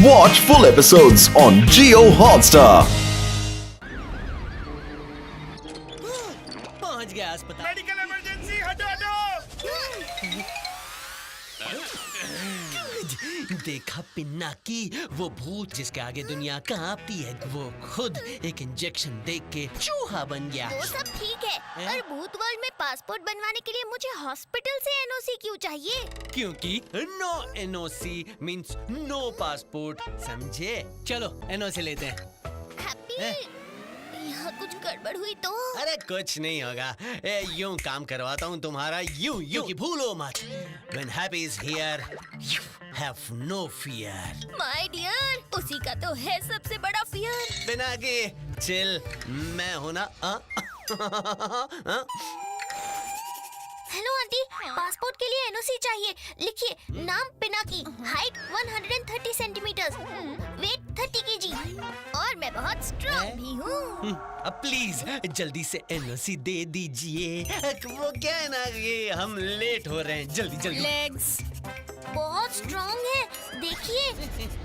Watch full episodes on Jio Hotstar. पहुंच गया अस्पताल। मेडिकल इमरजेंसी, हटो हटो। देखा पिन्नाकी, वो भूत जिसके आगे दुनिया कांपती है, वो खुद एक इंजेक्शन देख के चूहा बन गया। वो सब ठीक है, पर भूत वर्ल्ड में पासपोर्ट बनवाने के लिए मुझे हॉस्पिटल से एनओसी क्यों चाहिए? क्योंकि no NOC means no passport, समझे? चलो एनओसी लेते हैं। हैप्पी, यहाँ कुछ गड़बड़ हुई तो? अरे कुछ नहीं होगा, यूं काम करवाता हूँ तुम्हारा, यूं कि भूलो मत। When happy is here, you have no fear. My dear, उसी का तो है सबसे बड़ा फियर। बिना के चिल, मैं हूं ना। हेलो आंटी, पासपोर्ट के लिए एनओसी चाहिए। लिखिए, नाम Pinaki, height 130 centimetre, weight 30 KG, और मैं बहुत स्ट्रॉन्ग भी हूँ। अब प्लीज जल्दी से एनओसी दे दीजिए। वो क्या है ना कि हम लेट हो रहे हैं, जल्दी जल्दी। लेग्स बहुत स्ट्रॉन्ग है, देखिए।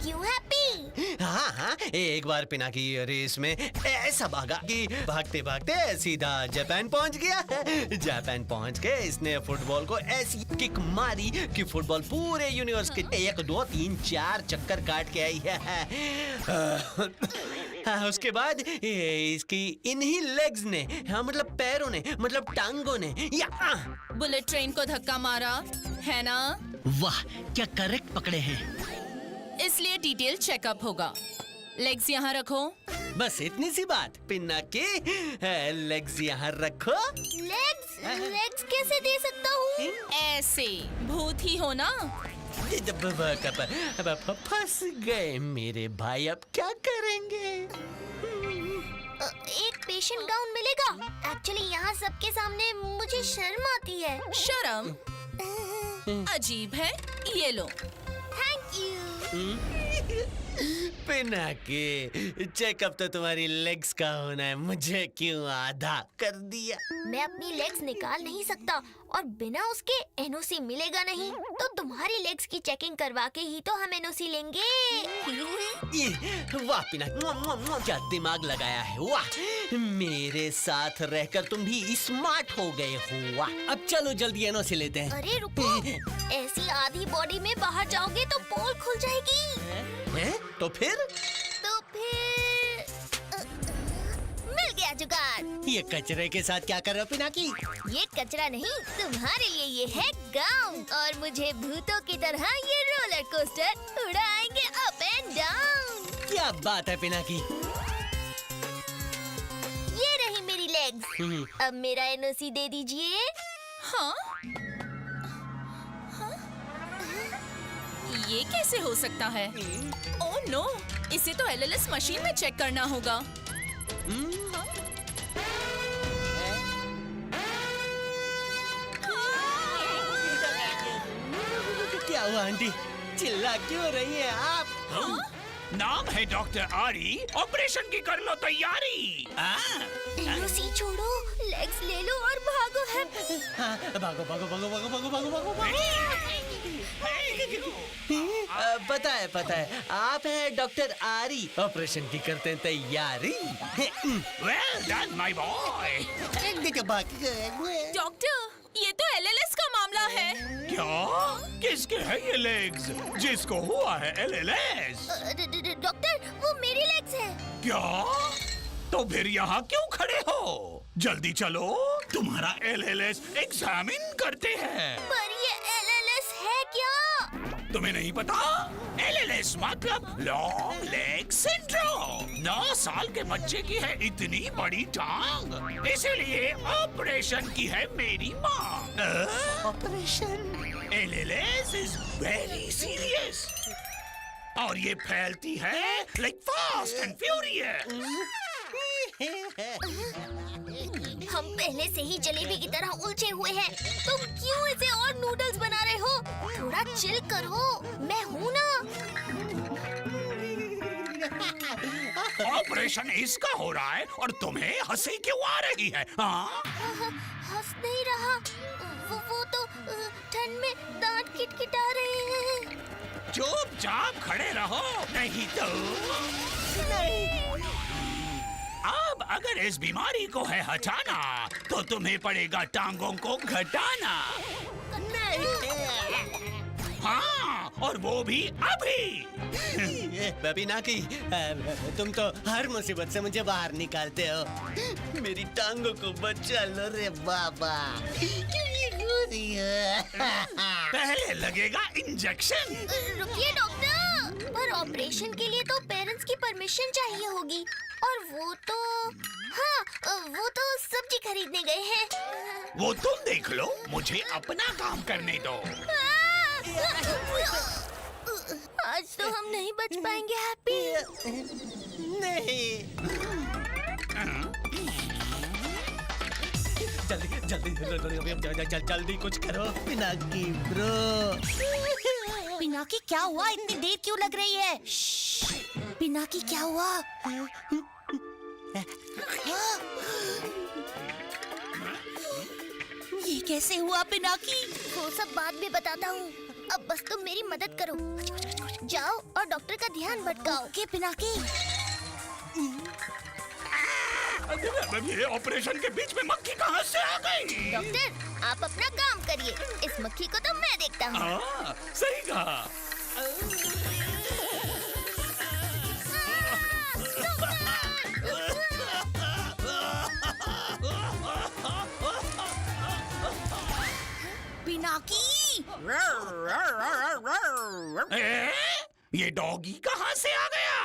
क्यों हैप्पी? हाँ, एक बार पिनाकी रेस में ऐसा भागा कि भागते भागते सीधा जापान पहुंच गया। जापान पहुंच के इसने फुटबॉल को ऐसी किक मारी कि फुटबॉल पूरे यूनिवर्स के 1 2 3 4 चक्कर काट के आई है। उसके बाद इसकी इन्हीं लेग्स ने, हाँ मतलब पैरों ने, मतलब टांगों ने बुलेट ट्रेन को धक्का मारा है ना? वाह, क्या करेक्ट पकड़े हैं। इसलिए डिटेल चेकअप होगा। लेग्स यहाँ रखो। बस इतनी सी बात। पिनाकी, लेग्स यहाँ रखो। लेग्स कैसे दे सकता हूँ? ऐसे, भूत ही हो ना? फंस गए मेरे भाई, अब क्या करेंगे? एक पेशेंट गाउन मिलेगा? एक्चुअली यहाँ सबके सामने मुझे शर्म आती है। शर्म? अजीब है, ये लो। Thank you. पिनाकी, चेकअप तो तुम्हारी लेग्स का होना है, मुझे क्यों आधा कर दिया? मैं अपनी लेग्स निकाल नहीं सकता, और बिना उसके एनओसी मिलेगा नहीं। तो तुम्हारी लेग्स की चेकिंग करवा के ही तो हम एनओसी लेंगे। वाह पिनाकी, क्या दिमाग लगाया है, वाह। मेरे साथ रहकर तुम भी स्मार्ट हो गए हो, वाह। अब चलो जल्दी एनओसी लेते हैं। अरे रुको, ऐसी आधी बॉडी में बाहर जाओगे तो पोल खुल जाएगी। हैं? तो फिर मिल गया जुगाड़। ये कचरे के साथ क्या कर रहे हो पिनाकी? ये कचरा नहीं, तुम्हारे लिए ये है गाउन, और मुझे भूतों की तरह ये रोलर कोस्टर उड़ाएंगे अप एंड डाउन। क्या बात है पिनाकी। ये रही मेरी लेग्स। अब मेरा एनओसी दे दीजिए। हाँ? ये कैसे हो सकता है? ओह नो, इसे तो एलएलएस मशीन में चेक करना होगा। क्या हुआ आंटी, चिल्ला क्यों रही है आप? नाम है डॉक्टर आरी, ऑपरेशन की कर लो तैयारी। एनओसी छोड़ो, लेग्स ले लो और भागो हैप्पी। हाँ, भागो भागो भागो भागो भागो भागो भागो भागो। पता है, आप हैं डॉक्टर आरी, ऑपरेशन की करते हैं तैयारी। Well done, my boy. Doctor, ये तो एलएलएस का मामला है। क्या? किसके है ये लेग्स? जिसको हुआ है एलएलएस? डॉक्टर, वो मेरी लेग्स है। क्या? तो फिर यहाँ क्यों खड़े हो? जल्दी चलो, तुम्हारा एलएलएस एग्जामिन करते हैं। पर ये एलएलएस है क्या? तुम्हें नहीं पता? एलएलएस मतलब लॉन्ग लेग सिंड्रोम। 9 साल के बच्चे की है इतनी बड़ी टांग, इसीलिए ऑपरेशन की है मेरी माँ। ऑपरेशन? एलएलएस इज वेरी सीरियस, और ये फैलती है लाइक फास्ट एंड फ्यूरियस। हम पहले से ही जलेबी की तरह उलझे हुए हैं। तुम क्यों इसे और नूडल्स बना रहे हो? थोड़ा चिल करो, मैं हूँ ना। ऑपरेशन इसका हो रहा है और तुम्हें हंसी क्यों आ रही है? हाँ? हंस नहीं रहा, वो तो ठंड में दांत किटकिटा रहे हैं। चुप चुपचाप खड़े रहो, नहीं तो अब अगर इस बीमारी को है हटाना तो तुम्हें पड़ेगा टांगों को घटाना। हाँ, और वो भी अभी। पिनाकी, तुम तो हर मुसीबत से मुझे बाहर निकालते हो। मेरी टांगों को बचा लो रे बाबा। पहले लगेगा इंजेक्शन। रुकिए डॉक्टर, पर ऑपरेशन के लिए तो पेरेंट्स की परमिशन चाहिए होगी, और वो तो वो तो सब्जी खरीदने गए हैं। वो तुम देख लो, मुझे अपना काम करने दो। आज तो हम नहीं बच पाएंगे हैप्पी। नहीं, जल्दी कुछ करो पिनाकी ब्रो। पिनाकी क्या हुआ? इतनी देर क्यों लग रही है? पिनाकी क्या हुआ? ये कैसे हुआ पिनाकी? वो सब बाद में बताता हूँ, अब बस तुम मेरी मदद करो। जाओ और डॉक्टर का ध्यान भटकाओ। के पिनाकी? ये ऑपरेशन के बीच में मक्खी कहाँ से आ गई? डॉक्टर, आप अपना काम करिए, इस मक्खी को तो मैं देखता हूँ। सही कहा। पिनाकी! ये डॉगी कहाँ से आ गया?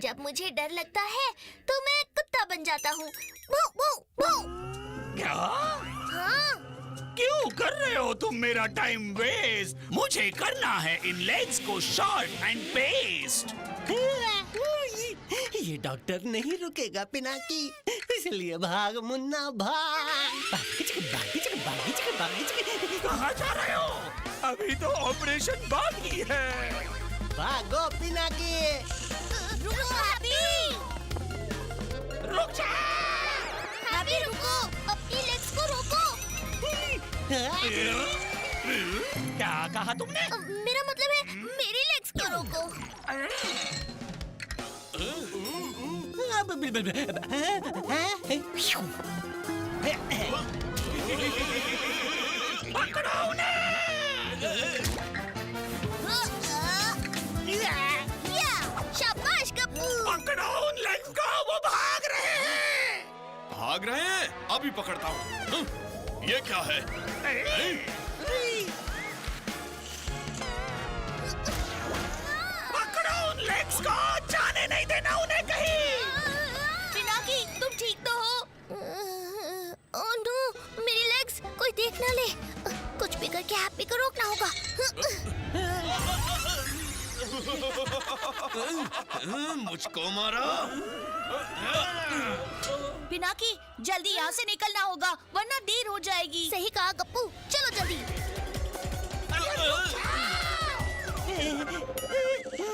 जब मुझे डर लगता है तो मैं कुत्ता बन जाता हूँ। वो, वो, वो। क्या? हाँ, क्यों कर रहे हो तुम मेरा टाइम वेस्ट? मुझे करना है इन लेग्स को शॉर्ट एंड पेस्ट। ये डॉक्टर नहीं रुकेगा पिनाकी, इसलिए भाग मुन्ना भाग। कहाँ जा रहे हो? अभी तो ऑपरेशन बाकी है। भागो पिनाकी। रुको हैप्पी! रुक जा। हैप्पी रुको, अपनी लेग्स को रोको। क्या कहा तुमने? मेरा मतलब है मेरी लेग्स को रोको। पकड़ो उन्हें। शाबाश गप्पू। पकड़ो उन लेग्स को, वो भाग रहे हैं। भाग रहे हैं? अभी पकड़ता हूँ। ये क्या है? पकड़ो उन लेग्स को, जाने नहीं देना उन्हें कहीं। पिनाकी, तुम ठीक तो हो? ओह नो, मेरी लेग्स कोई देख ना ले। कुछ भी करके हैप्पी को रोकना होगा। मुझको मारा। पिनाकी, जल्दी यहाँ से निकलना होगा, वरना देर हो जाएगी। सही कहा गप्पू, चलो जल्दी।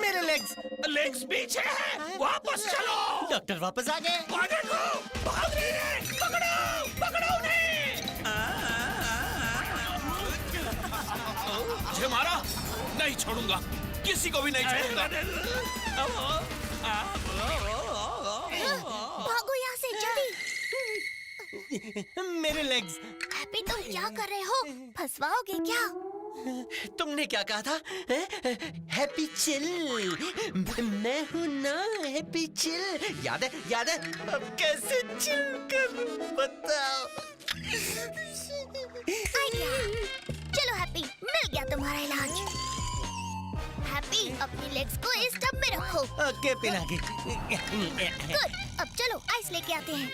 मेरे लेग्स। लेग्स पीछे हैं, वापस चलो। डॉक्टर वापस आ गए। भाग रहे हैं, पकड़ो, पकड़ो उन्हें। मुझे मारा? नहीं छोड़ूंगा, किसी को भी नहीं छोड़ूंगा। भागो यहाँ से जल्दी। मेरे लेग्स। हैप्पी, तुम क्या कर रहे हो? फंसवाओगे क्या? तुमने क्या कहा था? Happy chill. मैं हूँ ना हैप्पी चिल। याद है, याद है? अब कैसे चिल करूं बताओ। आइडिया। चलो हैप्पी, मिल गया तुम्हारा इलाज। हैप्पी, अपनी लेग्स को इस टब में रखो। ओके पिनाकी। गुड, अब चलो आइस लेके आते हैं।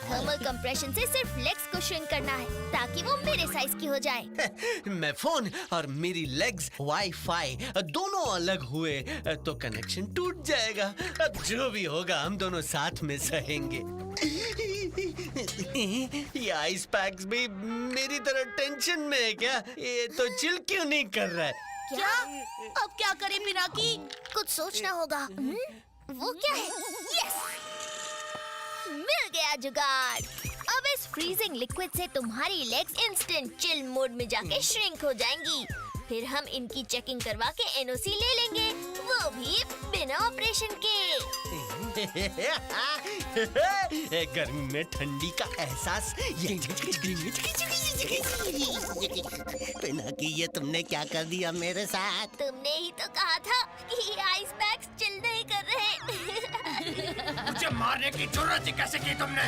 थर्मल कंप्रेशन से सिर्फ लेग्स को श्रिंक करना है, ताकि वो मेरे साइज की हो जाए। मैं फोन और मेरी लेग्स वाईफाई दोनों अलग हुए तो कनेक्शन टूट जाएगा। अब जो भी होगा हम दोनों साथ में सहेंगे। ये आइस पैक्स भी मेरी तरह टेंशन में है क्या? ये तो चिल क्यों नहीं कर रहा है? क्या? अब क्या करें पिनाकी? कुछ सोचना होगा। वो क्या है? यस, मिल गया जुगाड़। अब इस फ्रीजिंग लिक्विड से तुम्हारी लेग्स इंस्टेंट चिल मोड में जाके श्रिंक हो जाएंगी। फिर हम इनकी चेकिंग करवा के एनओसी ले लेंगे, वो भी बिना ऑपरेशन के। गर्मी में ठंडी का एहसास। पिनाकी, ये तुमने क्या कर दिया मेरे साथ? तुमने ही तो कहा था कि आइस पैक्स चिल नहीं कर रहे। मुझे मारने की जरूरत ही कैसे की तुमने?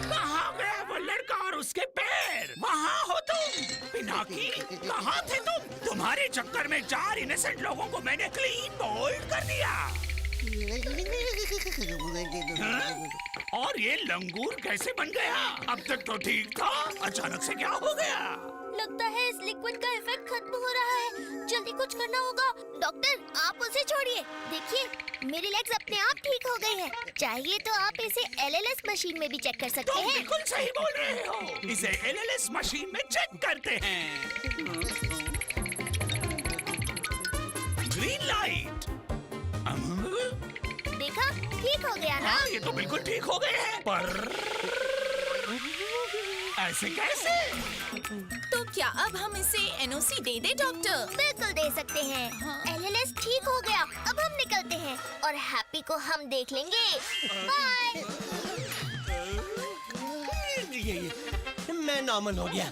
कहाँ गया वो लड़का और उसके पैर? वहाँ हो तुम। पिनाकी, कहाँ थे तुम? तुम्हारे चक्कर में 4 इनोसेंट लोगों को मैंने क्लीन बोल्ड कर दिया। हाँ? और ये लंगूर कैसे बन गया? अब तक तो ठीक था, अचानक से क्या हो गया? लगता है इस लिक्विड का इफेक्ट खत्म हो रहा है, जल्दी कुछ करना होगा। डॉक्टर, आप उसे छोड़िए। देखिए, मेरी लेग्स अपने आप ठीक हो गई हैं। चाहिए तो आप इसे एलएलएस मशीन में भी चेक कर सकते तुम हैं। बिल्कुल सही बोल रहे हो। इसे एलएलएस मशीन में चेक करते हैं। Green light. देखा, ठीक हो गया ना? हाँ, ये तो बिल्कुल ठीक हो गए हैं, पर ऐसे कैसे? तो क्या अब हम इसे एनओसी दे दे डॉक्टर? बिल्कुल दे सकते हैं। एलएलएस ठीक हो गया, अब हम निकलते हैं और हैप्पी को हम देख लेंगे। बाय। मैं नॉर्मल हो गया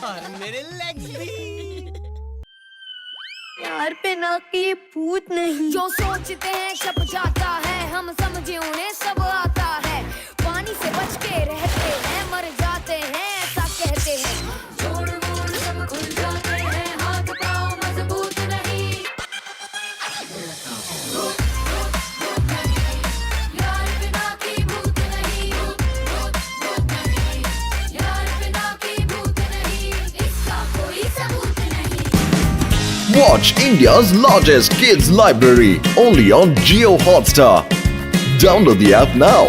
और मेरे लेग्स भी। यार पिनाकी भूत नहीं। जो सोचते हैं सब जाता है, हम समझे उन्हें सब आता है। पानी से बच के रहते हैं, मर जाते हैं ऐसा कहते हैं। जोड़ मोड़ सब खुल जाते हैं, हाथ पाँव मजबूत नहीं। यार पिनाकी भूत नहीं, यार पिनाकी भूत नहीं, इसका कोई सबूत नहीं। Watch India's largest kids library only on Jio Hotstar. Download the app now.